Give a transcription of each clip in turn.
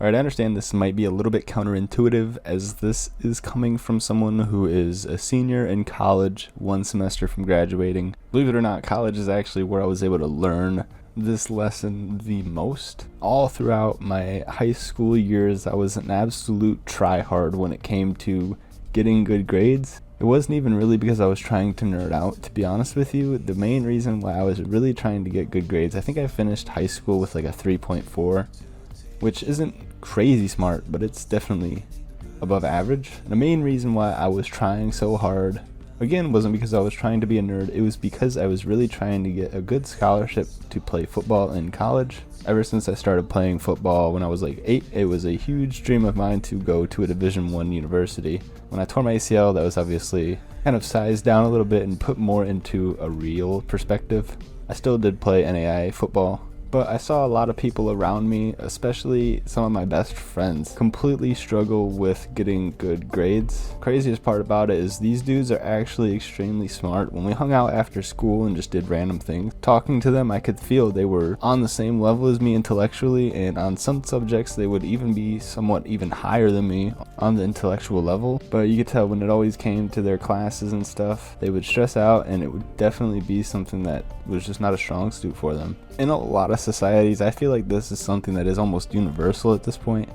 Alright, I understand this might be a little bit counterintuitive, as this is coming from someone who is a senior in college, one semester from graduating. Believe it or not, college is actually where I was able to learn this lesson the most. All throughout my high school years, I was an absolute tryhard when it came to getting good grades. It wasn't even really because I was trying to nerd out, to be honest with you. The main reason why I was really trying to get good grades, I think I finished high school with like a 3.4, which isn't crazy smart, but it's definitely above average. And the main reason why I was trying so hard, again, wasn't because I was trying to be a nerd. It was because I was really trying to get a good scholarship to play football in college. Ever since I started playing football when I was like 8, it was a huge dream of mine to go to a Division I university. When I tore my ACL, that was obviously kind of sized down a little bit and put more into a real perspective. I still did play NAIA football, but I saw a lot of people around me, especially some of my best friends, completely struggle with getting good grades. Craziest part about it is these dudes are actually extremely smart. When we hung out after school and just did random things, talking to them, I could feel they were on the same level as me intellectually, and on some subjects they would even be somewhat even higher than me on the intellectual level. But you could tell when it always came to their classes and stuff, they would stress out, and it would definitely be something that was just not a strong suit for them. In a lot of societies, I feel like this is something that is almost universal at this point.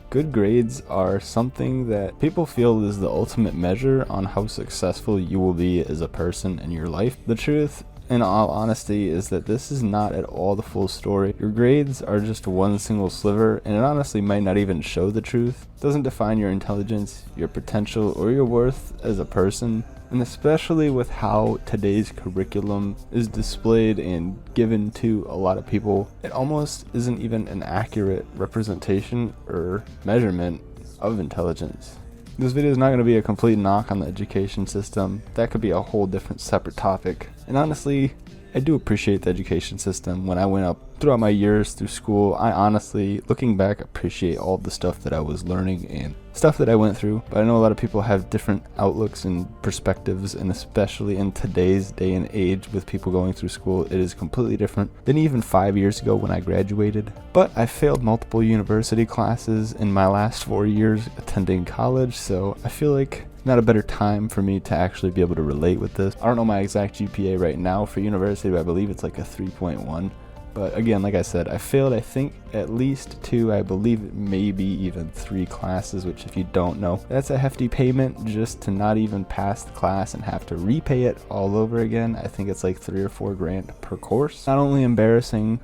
Good grades are something that people feel is the ultimate measure on how successful you will be as a person in your life. The truth, in all honesty, is that this is not at all the full story. Your grades are just one single sliver, and it honestly might not even show the truth. It doesn't define your intelligence, your potential, or your worth as a person. And especially with how today's curriculum is displayed and given to a lot of people, it almost isn't even an accurate representation or measurement of intelligence. This video is not going to be a complete knock on the education system. That could be a whole different separate topic. And honestly, I do appreciate the education system. When I went up throughout my years through school, I honestly, looking back, appreciate all the stuff that I was learning and stuff that I went through. But I know a lot of people have different outlooks and perspectives, and especially in today's day and age with people going through school, it is completely different than even 5 years ago when I graduated. But I failed multiple university classes in my last 4 years attending college, so I feel like not a better time for me to actually be able to relate with this. I don't know my exact GPA right now for university, but I believe it's like a 3.1. But again, like I said, I failed, I think, at least 2, I believe maybe even 3 classes, which if you don't know, that's a hefty payment just to not even pass the class and have to repay it all over again. I think it's like 3 or 4 grand per course. Not only embarrassing,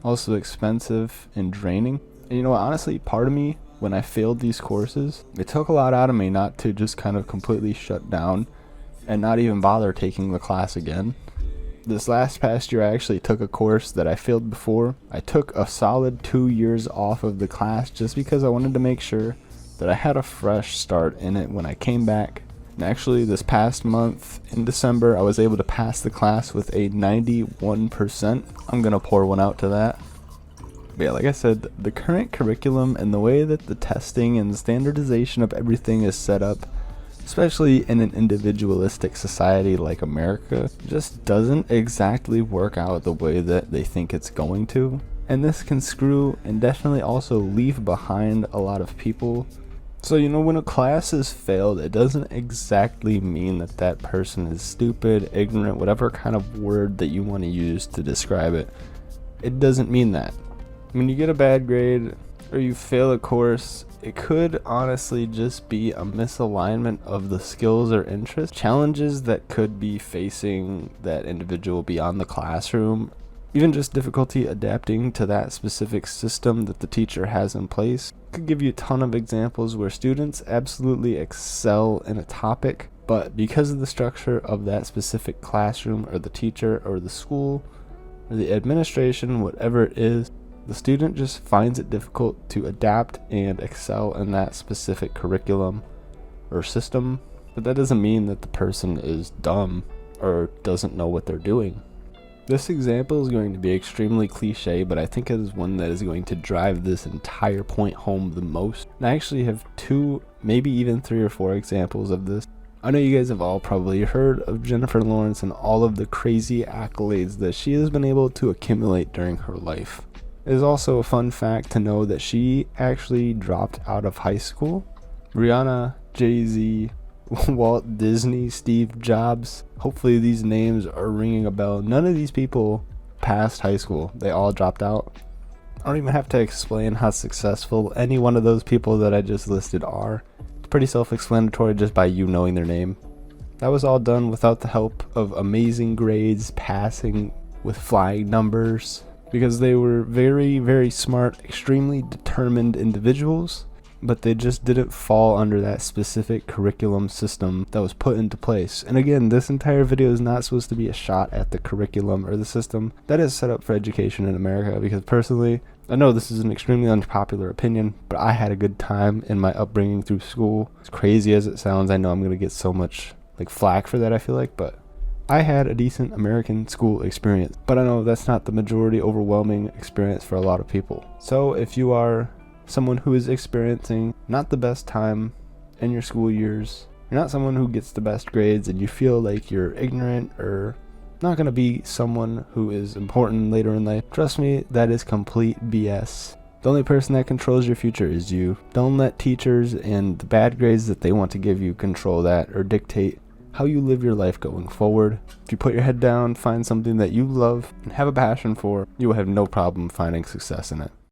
also expensive and draining. And you know what, honestly, part of me, when I failed these courses, it took a lot out of me not to just kind of completely shut down and not even bother taking the class again. This past year, I actually took a course that I failed before. I took a solid 2 years off of the class just because I wanted to make sure that I had a fresh start in it when I came back. And actually, this past month in December, I was able to pass the class with a 91%. I'm gonna pour one out to that. But yeah, like I said, the current curriculum and the way that the testing and the standardization of everything is set up, especially in an individualistic society like America, just doesn't exactly work out the way that they think it's going to. And this can screw and definitely also leave behind a lot of people. So, you know, when a class is failed, it doesn't exactly mean that that person is stupid, ignorant, whatever kind of word that you want to use to describe it. It doesn't mean that. When you get a bad grade or you fail a course, it could honestly just be a misalignment of the skills or interests, challenges that could be facing that individual beyond the classroom, even just difficulty adapting to that specific system that the teacher has in place. I could give you a ton of examples where students absolutely excel in a topic, but because of the structure of that specific classroom or the teacher or the school or the administration, whatever it is, the student just finds it difficult to adapt and excel in that specific curriculum or system. But that doesn't mean that the person is dumb or doesn't know what they're doing. This example is going to be extremely cliche, but I think it is one that is going to drive this entire point home the most. And I actually have 2, maybe even 3 or 4 examples of this. I know you guys have all probably heard of Jennifer Lawrence and all of the crazy accolades that she has been able to accumulate during her life. It is also a fun fact to know that she actually dropped out of high school. Rihanna, Jay-Z, Walt Disney, Steve Jobs. Hopefully these names are ringing a bell. None of these people passed high school. They all dropped out. I don't even have to explain how successful any one of those people that I just listed are. It's pretty self-explanatory just by you knowing their name. That was all done without the help of amazing grades, passing with flying numbers, because they were very, very smart, extremely determined individuals, but they just didn't fall under that specific curriculum system that was put into place. And again, this entire video is not supposed to be a shot at the curriculum or the system that is set up for education in America, because personally, I know this is an extremely unpopular opinion, but I had a good time in my upbringing through school. As crazy as it sounds, I know I'm going to get so much flack for that, I feel like, but I had a decent American school experience. But I know that's not the majority overwhelming experience for a lot of people. So if you are someone who is experiencing not the best time in your school years, you're not someone who gets the best grades, and you feel like you're ignorant or not going to be someone who is important later in life, trust me, that is complete BS. The only person that controls your future is you. Don't let teachers and the bad grades that they want to give you control that or dictate how you live your life going forward. If you put your head down, find something that you love and have a passion for, you will have no problem finding success in it.